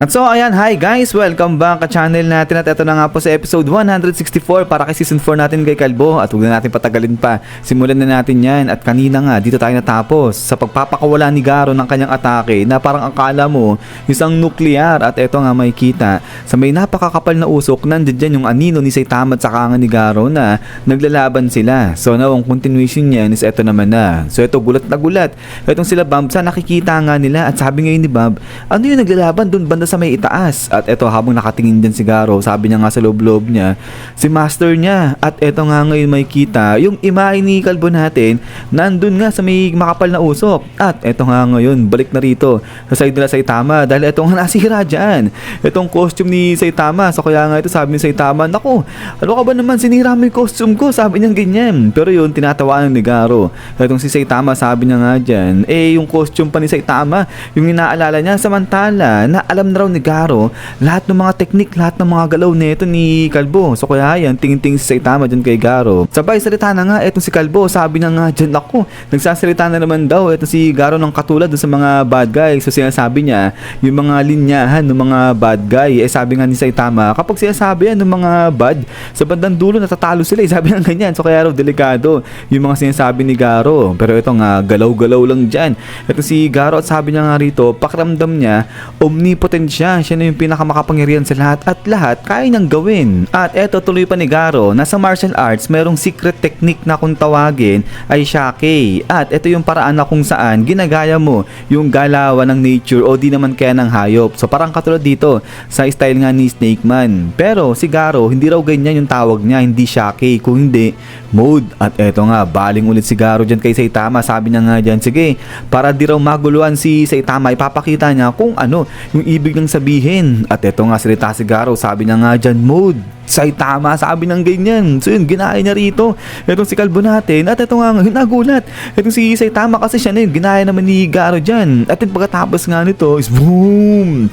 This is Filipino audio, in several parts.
At so ayan, hi guys! Welcome back ka channel natin at ito na nga po sa episode 164 para kay season 4 natin kay Kalbo at huwag na natin patagalin pa. Simulan na natin yan at kanina nga dito tayo natapos sa pagpapakawala ni Garo ng kanyang atake na parang akala mo isang nuklear at ito nga may kita sa may napakakapal na usok nandiyan dyan yung anino ni Saitama at saka nga ni Garo na naglalaban sila. So now ang continuation niyan is ito naman na. So ito gulat na gulat. Itong sila Bob sa nakikita nga nila at sabi ngayon ni Bob, ano yung naglalaban dun banda sa may itaas? At eto habang nakatingin din si Garo, sabi niya nga sa loob-loob niya, si master niya. At eto nga ngayon may kita, yung imahe ni Kalbo natin, nandun nga sa may makapal na usok. At eto nga ngayon, balik na rito sa side nila Saitama dahil eto nga nasira dyan. Etong costume ni Saitama. So kaya nga ito sabi ni Saitama, naku, ano ka ba naman, sinira mo yung costume ko, sabi niya ganyan. Pero yun, tinatawanan ni Garo. Etong si Saitama, sabi niya nga dyan, yung costume pa ni Saitama, yung inaalala niya, samantala na alam na raw ni Garo lahat ng mga teknik, lahat ng mga galaw nito ni Kalbo. So kaya yan, tingin-tingin si Saitama dyan kay Garo. Sabay salita na nga etong si Kalbo, sabi na nga dyan, ako nagsasalita na naman daw etong si Garo ng katulad sa mga bad guys. So sinasabi niya yung mga linyahan ng mga bad guy. Sabi nga ni Saitama, kapag sinasabi yan ng mga bad, sa bandang dulo natatalo sila. Sabi nga ganyan. So kaya raw delikado yung mga sinasabi ni Garo. Pero ito nga, galaw-galaw lang dyan. Ito si Garo at sabi niya nga rito, pakiramdam niya, omnipotent siya. Siya na yung pinakamakapangyarihan sa lahat at lahat kaya niyang gawin. At eto tuloy pa ni Garo, nasa martial arts merong secret technique na kung tawagin ay Shake. At ito yung paraan na kung saan ginagaya mo yung galawan ng nature o di naman kaya ng hayop. So parang katulad dito sa style nga ni Snake Man. Pero si Garo, hindi raw ganyan yung tawag niya, hindi Shake, kung hindi mode. At eto nga, baling ulit si Garo dyan kay Saitama. Sabi niya nga dyan, sige, para di raw maguluhan si Saitama, ipapakita niya kung ano yung ibig ng sabihin. At eto nga, salita si Garo, sabi niya nga dyan, mode. Saitama, sabi ng ganyan. So yun, ginaya niya rito. Itong si Kalbo natin. At ito nga, nagulat. Itong si Saitama kasi siya na yun, ginaya naman ni Garo dyan. At yung pagkatapos nga nito is boom!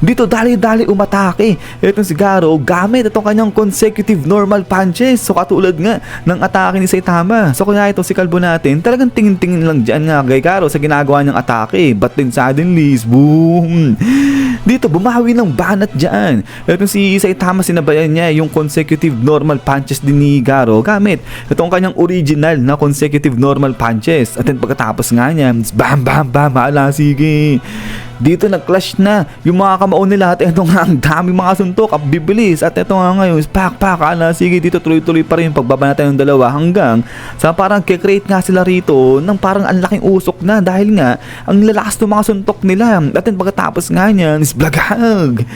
Dito dali-dali umatake itong si Garo gamit itong kanyang consecutive normal punches. So katulad nga ng atake ni Saitama. So kaya ito si Kalbo natin talagang tingin-tingin lang dyan nga kay Garo sa ginagawa niyang atake. But then suddenly, boom! Dito bumawi ng banat dyan. Itong si Saitama, sinabayan niya yung consecutive normal punches din ni Garo gamit itong kanyang original na consecutive normal punches. At then pagkatapos nga niya, bam bam bam, hala sige. Dito nag-clash na yung mga kamao nila at eto nga ang daming mga suntok at bibilis. At eto nga ngayon, pak, ala, sige, dito tuloy-tuloy pa rin yung pagbabanatan ng dalawa hanggang sa parang kikreate nga sila rito ng parang ang laking usok na dahil nga ang lalakas ng mga suntok nila. At then pagkatapos nga niyan is blagag.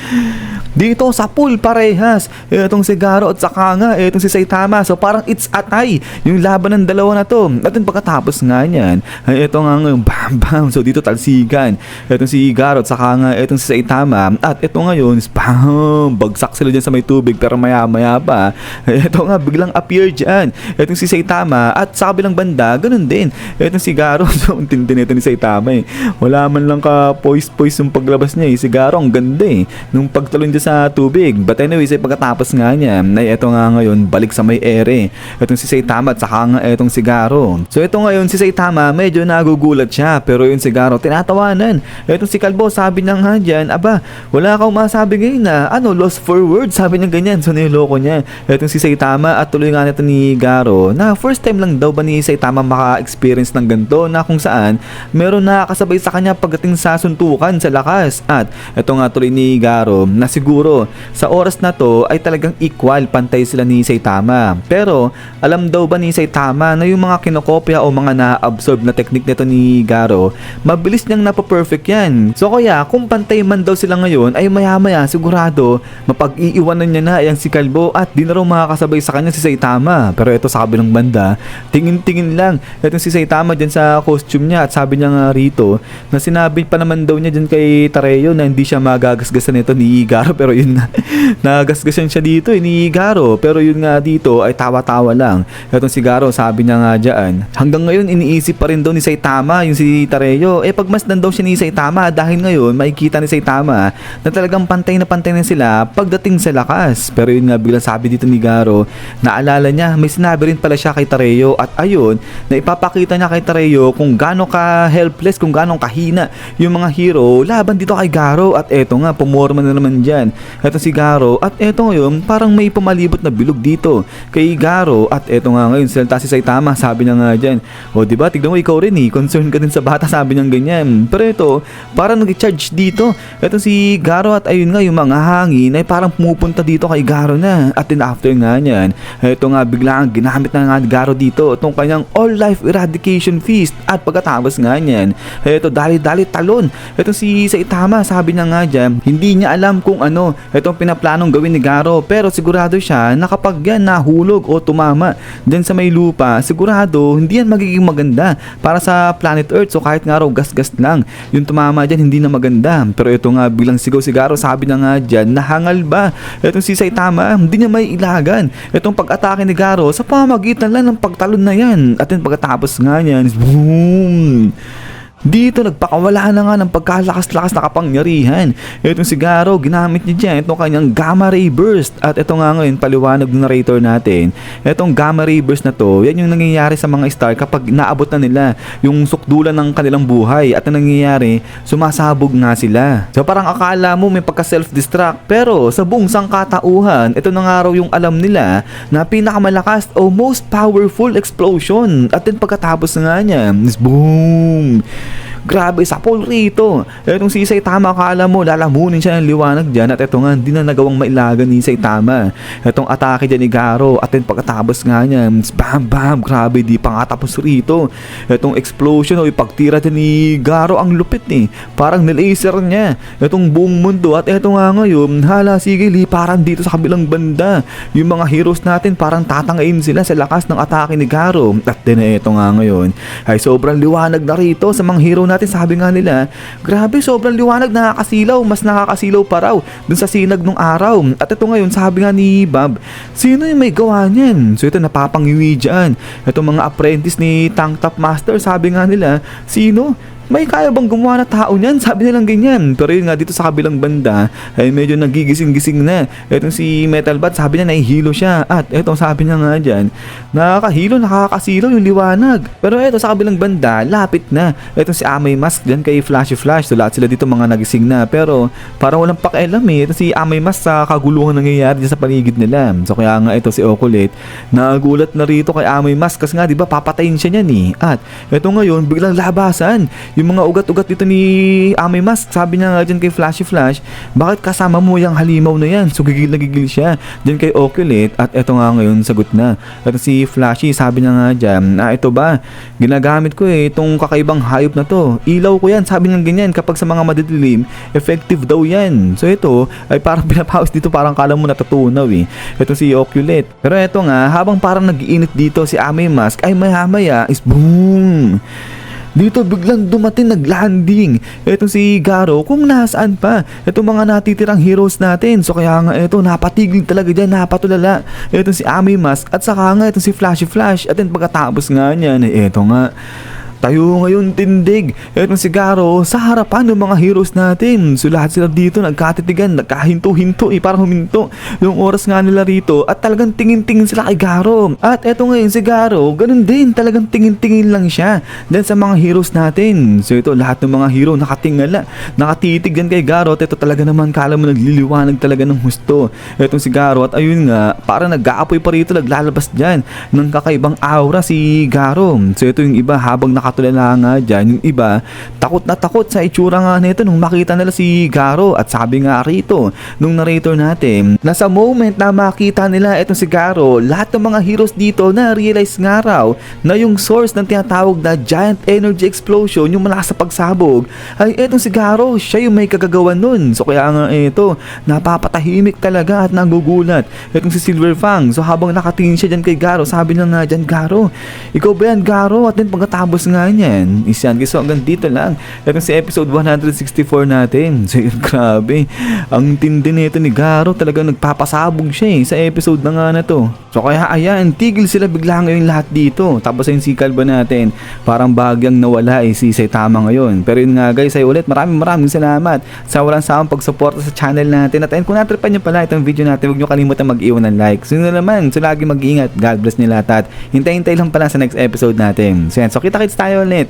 Dito sa pool parehas etong si Garo at saka nga etong si Saitama. So parang it's atay yung laban ng dalawa na to. At then pagkatapos nga niyan ay eto nga ngayon, bam bam. So dito talsigan etong si Garo at saka nga etong si Saitama. At eto ngayon, bam, bagsak sila dyan sa may tubig. Pero maya maya pa eto nga biglang appear dyan etong si Saitama. At sa kabilang banda ganun din etong si Garo. So tindi nito ni Saitama wala man lang ka poise yung paglabas niya Si Garo ang ganda nung pagtalon dyan sa tubig. But anyways, pagkatapos nga niya ay eto nga ngayon balik sa may ere etong si Saitama at saka nga etong si Garo. So eto ngayon si Saitama medyo nagugulat siya, pero yun si Garo tinatawanan. Etong si Kalbo, sabi niya nga dyan, aba, wala kang masabi ngayon na lost for words, sabi niya ganyan. So niloko niya etong si Saitama at tuloy nga nito ni Garo na first time lang daw ba ni Saitama maka-experience ng ganito na kung saan meron na kasabay sa kanya pagdating sa suntukan sa lakas. At eto nga tuloy ni Garo na siguro sa oras na to ay talagang equal, pantay sila ni Saitama. Pero alam daw ba ni Saitama na yung mga kinokopya o mga na-absorb na technique nito ni Garo, mabilis niyang napaperfect yan. So kaya kung pantay man daw sila ngayon ay maya-maya sigurado mapag-iiwanan niya na ang si Kalbo at di na raw makakasabay sa kanya si Saitama. Pero ito sa kabilang banda, tingin-tingin lang itong si Saitama dyan sa costume niya. At sabi niya nga rito na sinabi pa naman daw niya dyan kay Tareyo na hindi siya magagasgasan nito ni Garo. pero yun nga, nagasgasan siya dito ni Garo. Pero yun nga dito ay tawa-tawa lang. Etong si Garo, sabi niya nga dyan, hanggang ngayon iniisip pa rin daw ni Saitama yung si Tareyo. Pagmasdan daw siya ni Saitama dahil ngayon makikita ni Saitama na talagang pantay na sila pagdating sa lakas. Pero yun nga, biglang sabi dito ni Garo, naalala niya may sinabi rin pala siya kay Tareyo, at ayun, na ipapakita niya kay Tareyo kung gaano ka helpless, kung gaano kahina yung mga hero laban dito kay Garo. At eto nga, pumorma na naman dyan eto si Garo, at eto ngayon parang may pumalibot na bilog dito kay Garo. At eto nga ngayon, salita si Saitama, sabi niya nga dyan, o diba, tignan mo ikaw rin concern ka din sa bata, sabi niya ganyan. Pero ito, parang nag-charge dito eto si Garo, at ayun nga, yung mga hangin ay parang pumupunta dito kay Garo na. At then after nga niyan, eto nga, biglang ginamit na nga ni Garo dito itong kanyang all life eradication feast. At pagkatapos nga niyan, eto dali-dali talon eto si Saitama, sabi niya nga dyan, hindi niya alam kung ano itong pinaplanong gawin ni Garo, pero sigurado siya na kapag yan nahulog o tumama dyan sa may lupa, sigurado hindi yan magiging maganda para sa planet Earth. So kahit nga raw gas-gas lang yung tumama dyan, hindi na maganda. Pero ito nga, bilang sigaw si Garo, sabi niya nga dyan, nahangal ba itong si Saitama, hindi niya may ilagan itong pag-atake ni Garo sa pamamagitan lang ng pagtalon na yan. At then pagkatapos nga yan, boom, dito nagpakawala na nga ng pagkalakas-lakas na kapangyarihan itong si Garo. Ginamit niya dyan itong kanyang gamma ray burst. At ito nga ngayon, paliwanag ng narrator natin, itong gamma ray burst na to, yan yung nangyayari sa mga star kapag naabot na nila yung sukdulan ng kanilang buhay. At ang nangyayari, sumasabog nga sila. So parang akala mo may pagka self-destruct, pero sa buong sangkatauhan, ito na nga raw yung alam nila na pinakamalakas o most powerful explosion. At then pagkatapos nga niya, boom, grabe, sapol rito. Etong si Saitama, akala mo lalamunin siya ng liwanag dyan, at eto nga, hindi na nagawang mailagan ni Saitama etong atake dyan ni Garo. At then pagkatapos nga niya, bam bam, grabe, di pa nga tapos rito etong explosion o ipagtira dyan ni Garo. Ang lupit parang nilaser niya etong buong mundo. At eto nga ngayon, hala, sige, liparan dito sa kabilang banda. Yung mga heroes natin parang tatangayin sila sa lakas ng atake ni Garo. At then eto nga ngayon ay sobrang liwanag na rito sa mga hero natin. Sabi nga nila, grabe, sobrang liwanag, nakakasilaw, mas nakakasilaw pa raw dun sa sinag ng araw. At ito ngayon, sabi nga ni Bob, sino yung may gawa niyan? So ito, napapangiwi dyan itong mga apprentice ni Tank Top Master. Sabi nga nila, sino? May kaya bang gumawa na tao niyan? Sabi nilang ganyan. Pero yun nga, dito sa kabilang banda ay medyo nagigising-gising na etong si Metal Bat. Sabi niya nahihilo siya. At etong sabi niya nga dyan, nakakahilo, nakakasilaw yung liwanag. Pero eto sa kabilang banda, lapit na etong si Amay Mask dyan kay Flashy Flash. So lahat sila dito mga nagising na, pero parang walang pakialam Ito si Amay Mask sa kaguluhan nangyayari dyan sa paligid nila. So kaya nga ito si Okulit, nagulat na rito kay Amay Mask kasi nga diba papatayin siya niyan At eto ngayon, biglang labasan yung mga ugat-ugat dito ni Amay Mask. Sabi niya nga dyan kay Flashy Flash, bakit kasama mo yung halimaw na yan? So gigil na gigil siya dyan kay Oculate. At eto nga ngayon, sagot na at si Flashy, sabi niya nga dyan, ito ba, ginagamit ko itong kakaibang hayop na to, ilaw ko yan. Sabi niya ganyan, kapag sa mga madidilim, effective daw yan. So ito ay parang pinapawis dito, parang kala mo natutunaw ito si Oculate. Pero eto nga, habang parang nag-iinit dito si Amay Mask, ay maya-maya is boom, dito biglang dumating, naglanding etong si Garo kung nasaan pa itong mga natitirang heroes natin. So kaya nga ito, napatigil talaga dyan, napatulala etong si Amay Mask at saka nga itong si Flashy Flash. At then pagkatapos nga niyan, ito nga, tayo ngayon tindig etong si Garo sa harapan ng mga heroes natin. So lahat sila dito nagkatitigan, nagkahinto-hinto parang huminto yung oras nga nila rito. At talagang tingin-tingin sila kay Garo. At eto ngayon si Garo, ganun din, talagang tingin-tingin lang siya dahil sa mga heroes natin. So ito, lahat ng mga hero nakatingala, nakatitig dyan kay Garo. At ito talaga naman, kala mo nagliliwanag talaga ng husto etong si Garo. At ayun nga, parang nag-aapoy pa rito, naglalabas dyan ng kakaibang aura si Garo. So ito yung iba, habang nakatulala nga dyan, yung iba takot na takot sa itsura nga nito nung makita nila si Garo. At sabi nga rito nung narrator natin, nasa moment na makita nila itong si Garo, lahat ng mga heroes dito na realize nga raw na yung source ng tinatawag na giant energy explosion, yung mula sa pagsabog, ay itong si Garo, siya yung may kagagawan nun. So kaya nga ito, napapatahimik talaga at nagugulat itong si Silver Fang. So habang nakatingin siya dyan kay Garo, sabi niya nga dyan, Garo, ikaw ba yan Garo? At then pagkatapos nga kabila niyan is yan. So hanggang dito lang. Ito si episode 164 natin. So yun, grabe. Ang tindi nito ni Garo, talagang nagpapasabog siya sa episode na nga na to. So kaya ayan, tigil sila bigla ngayon lahat dito. Tapos ayun si Kalbo natin, parang bagyang nawala si Saitama ngayon. Pero yun nga guys, ay ulit maraming salamat sa walang sawang pagsuporta sa channel natin. At ayun, kung natripan nyo pala itong video natin, huwag nyo kalimutan mag-iwan ng like. So yun naman, so lagi mag-iingat. God bless nyo lahat at hintay-hintay lang pala sa next episode natin. So yan, so kita-kits tayo ulit.